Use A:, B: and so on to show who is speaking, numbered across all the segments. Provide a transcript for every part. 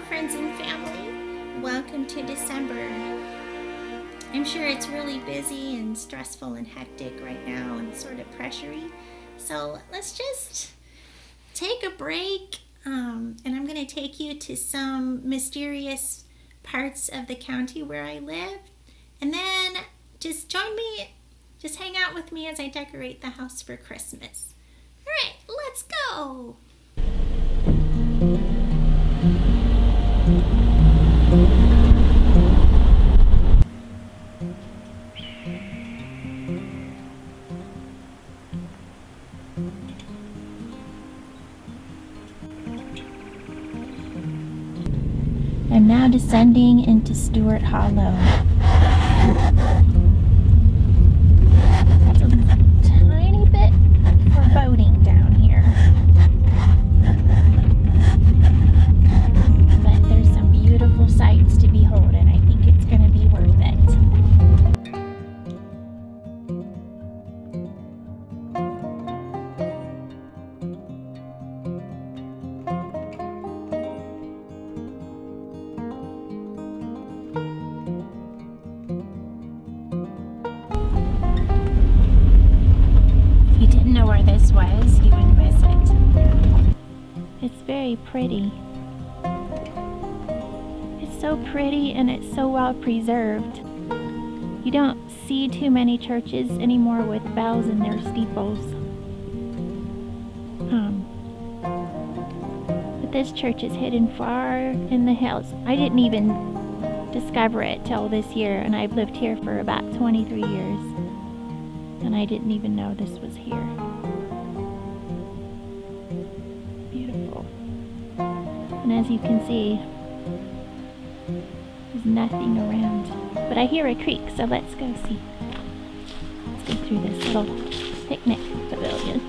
A: friends and family. Welcome to December. I'm sure it's really busy and stressful and hectic right now and sort of pressury. So let's just take a break, and I'm going to take you to some mysterious parts of the county where I live. And then just join me, just hang out with me as I decorate the house for Christmas. All right, let's go. I'm now descending into Stewart Hollow. It's a tiny bit for boating down here. But there's some beautiful sights to behold, and I think it's going to be worth it. Know where this was, you would miss it. It's very pretty. It's so pretty and it's so well preserved. You don't see too many churches anymore with bells in their steeples. But this church is hidden far in the hills. I didn't even discover it till this year, and I've lived here for about 23 years. And I didn't even know this was here. Beautiful. And as you can see, there's nothing around. But I hear a creek, so let's go see. Let's go through this little picnic pavilion.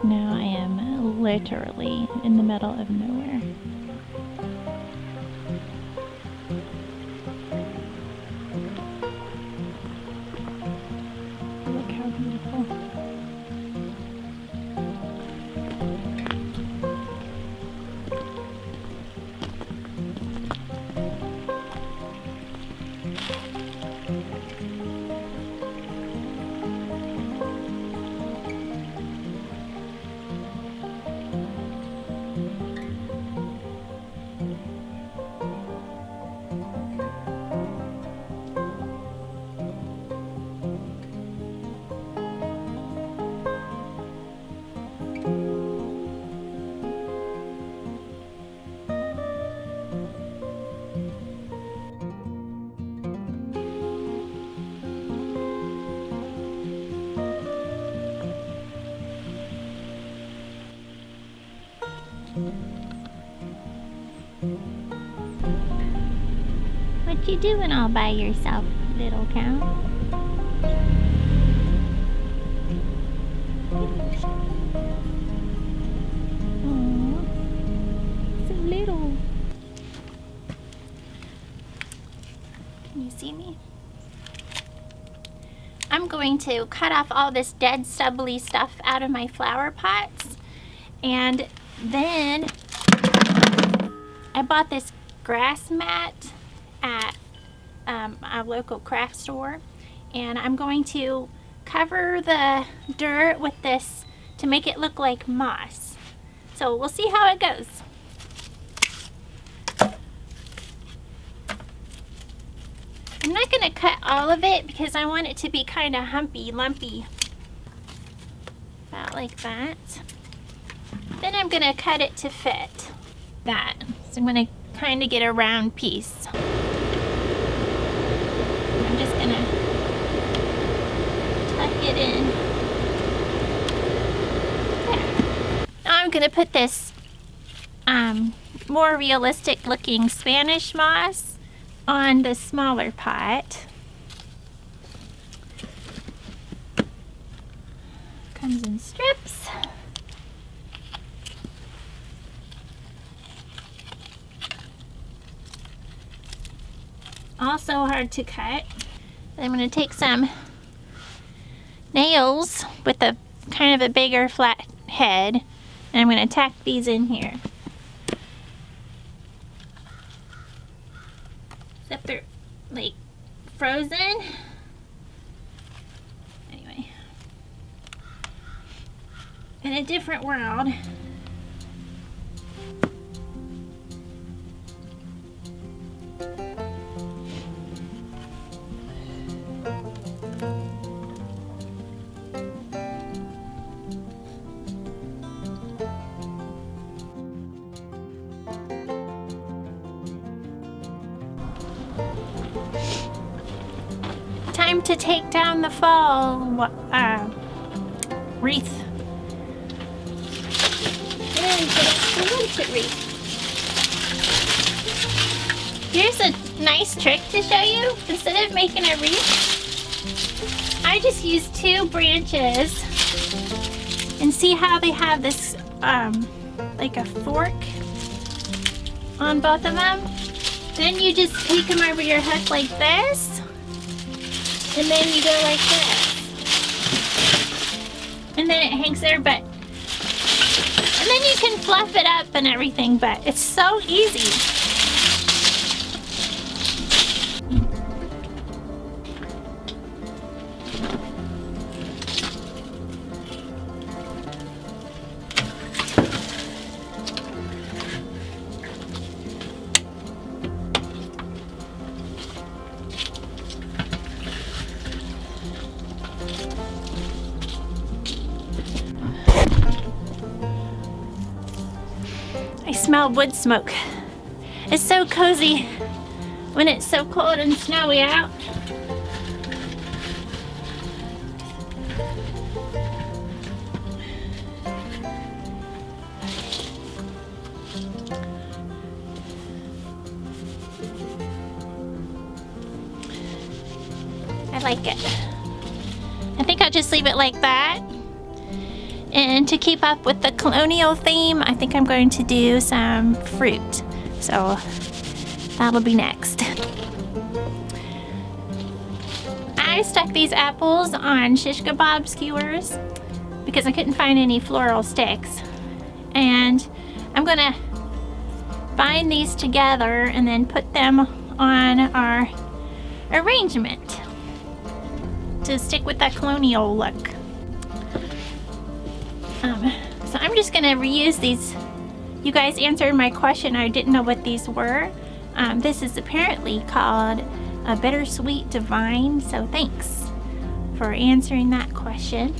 A: Now I am literally in the middle of nowhere. Look how beautiful. What you doing all by yourself, little cow? Aww, so little. Can you see me? I'm going to cut off all this dead stubbly stuff out of my flower pots, and then I bought this grass mat at a local craft store, and I'm going to cover the dirt with this to make it look like moss. So we'll see how it goes. I'm not going to cut all of it because I want it to be kind of humpy, lumpy. About like that. Then I'm going to cut it to fit that. So I'm going to kind of get a round piece. I'm just going to tuck it in. There. Now I'm going to put this more realistic looking Spanish moss on the smaller pot. Comes in strips. also hard to cut. I'm going to take some nails with a kind of a bigger flat head, and I'm going to tack these in here. Except they're like frozen. Anyway, in a different world. Time to take down the fall wreath. And put up the winter wreath. Here's a nice trick to show you. Instead of making a wreath, I just use 2 branches. And see how they have this like a fork on both of them? Then you just take them over your hook like this. And then you go like this. And then it hangs there, and then you can fluff it up and everything, but it's so easy. I smell wood smoke. It's so cozy when it's so cold and snowy out. I like it. I think I'll just leave it like that. And to keep up with the Colonial theme, I think I'm going to do some fruit. So that'll be next. I stuck these apples on shish kebab skewers because I couldn't find any floral sticks. And I'm gonna bind these together and then put them on our arrangement to stick with that Colonial look. So I'm just gonna reuse these. You guys answered my question. I didn't know what these were. This is apparently called a bittersweet divine, so thanks for answering that question.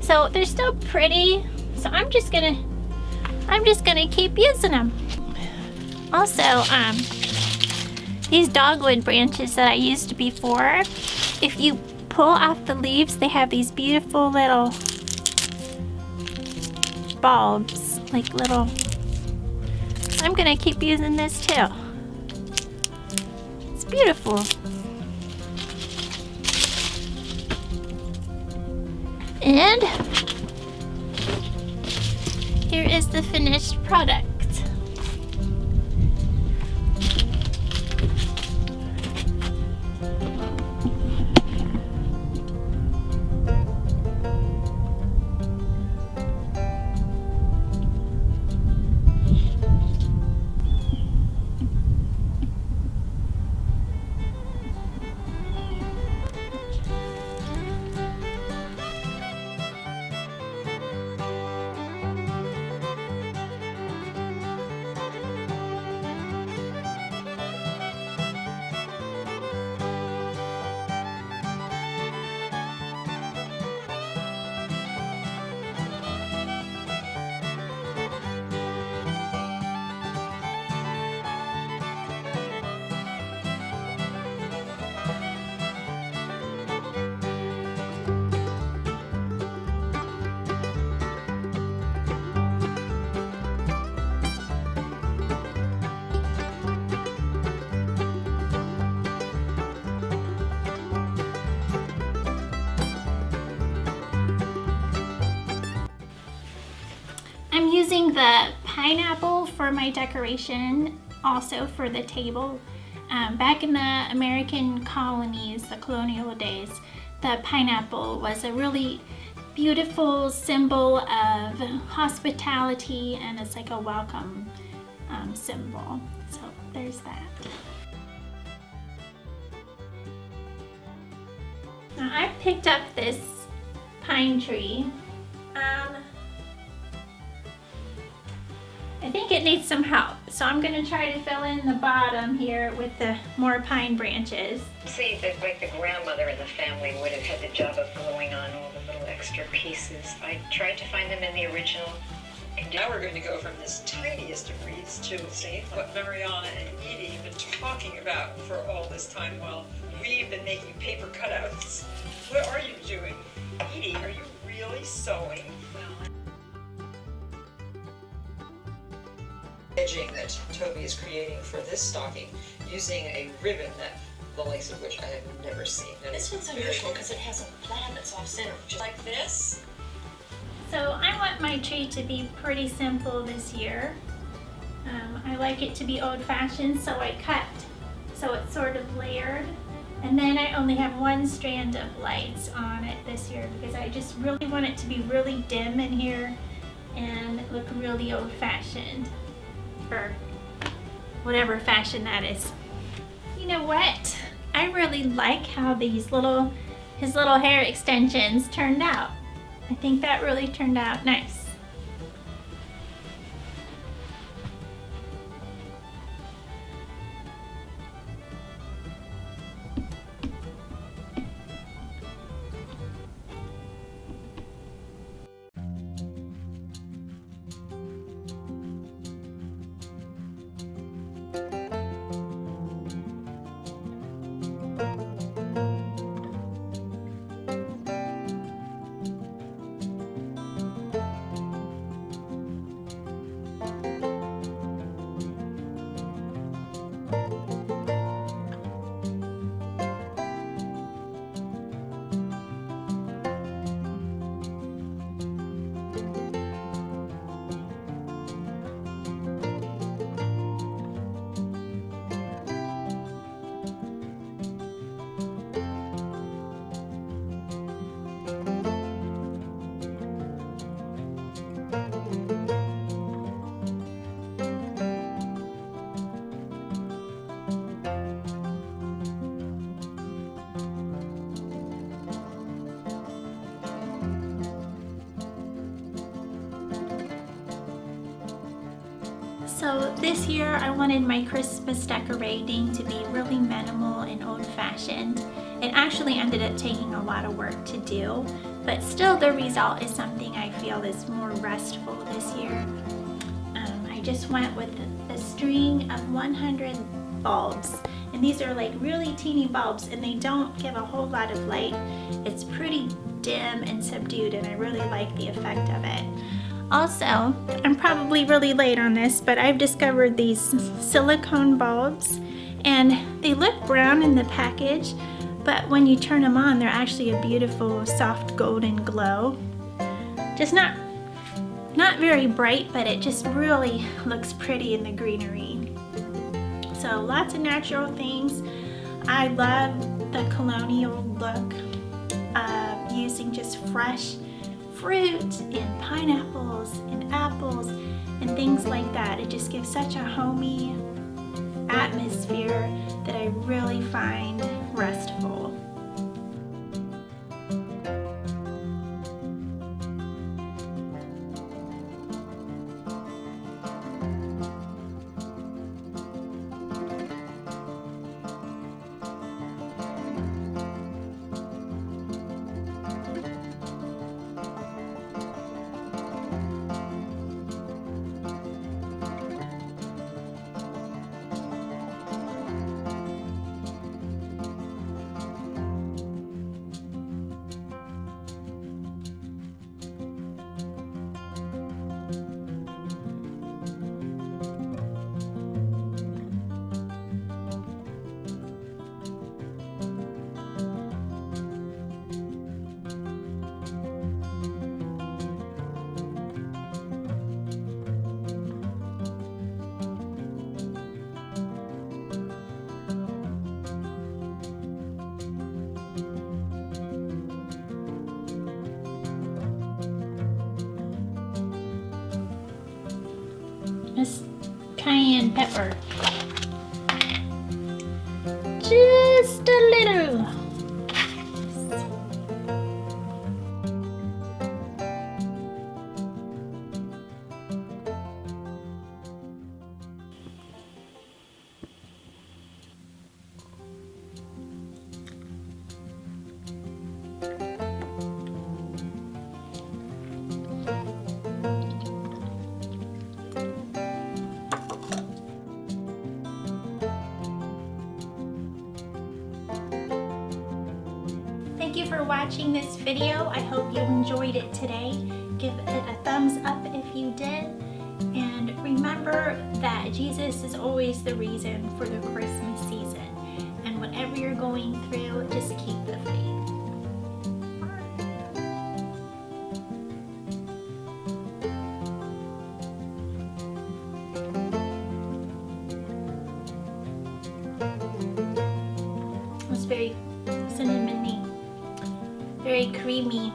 A: So they're still pretty, so I'm just gonna keep using them. Also, these dogwood branches that I used before, if you pull off the leaves, they have these beautiful little bulbs, like little. I'm gonna keep using this too. It's beautiful. And here is the finished product. I'm using the pineapple for my decoration, also for the table. Back in the American colonies, the colonial days, the pineapple was a really beautiful symbol of hospitality, and it's like a welcome symbol. So there's that. Now I picked up this pine tree. I think it needs some help, so I'm going to try to fill in the bottom here with the more pine branches.
B: See, that like the grandmother in the family would have had the job of gluing on all the little extra pieces. I tried to find them in the original.
C: Now we're going to go from this tiniest of wreaths to see what Mariana and Edie have been talking about for all this time while we've been making paper cutouts. What are you doing? Edie, are you really sewing? Edging that Toby is creating for this stocking using a ribbon that the lengths of which I have never seen. And
B: This one's unusual because it has a plaid that's off center, just like this.
A: So I want my tree to be pretty simple this year. I like it to be old-fashioned, so I cut so it's sort of layered. And then I only have one strand of lights on it this year because I just really want it to be really dim in here and look really old-fashioned, or whatever fashion that is. You know what? I really like how his little hair extensions turned out. I think that really turned out nice. So this year I wanted my Christmas decorating to be really minimal and old-fashioned. It actually ended up taking a lot of work to do, but still the result is something I feel is more restful this year. I just went with a string of 100 bulbs, and these are like really teeny bulbs and they don't give a whole lot of light. It's pretty dim and subdued, and I really like the effect of it. Also, I'm probably really late on this, but I've discovered these silicone bulbs, and they look brown in the package, but when you turn them on, they're actually a beautiful soft golden glow. Just not very bright, but it just really looks pretty in the greenery. So lots of natural things. I love the colonial look of using just fresh fruit and pineapples and apples and things like that. It just gives such a homey atmosphere that I really find restful. cayenne pepper. Just a little. Thank you for watching this video. I hope you enjoyed it today. Give it a thumbs up if you did. And remember that Jesus is always the reason for the Christmas season. And whatever you're going through, just keep the faith. It was very cinnamony, very creamy.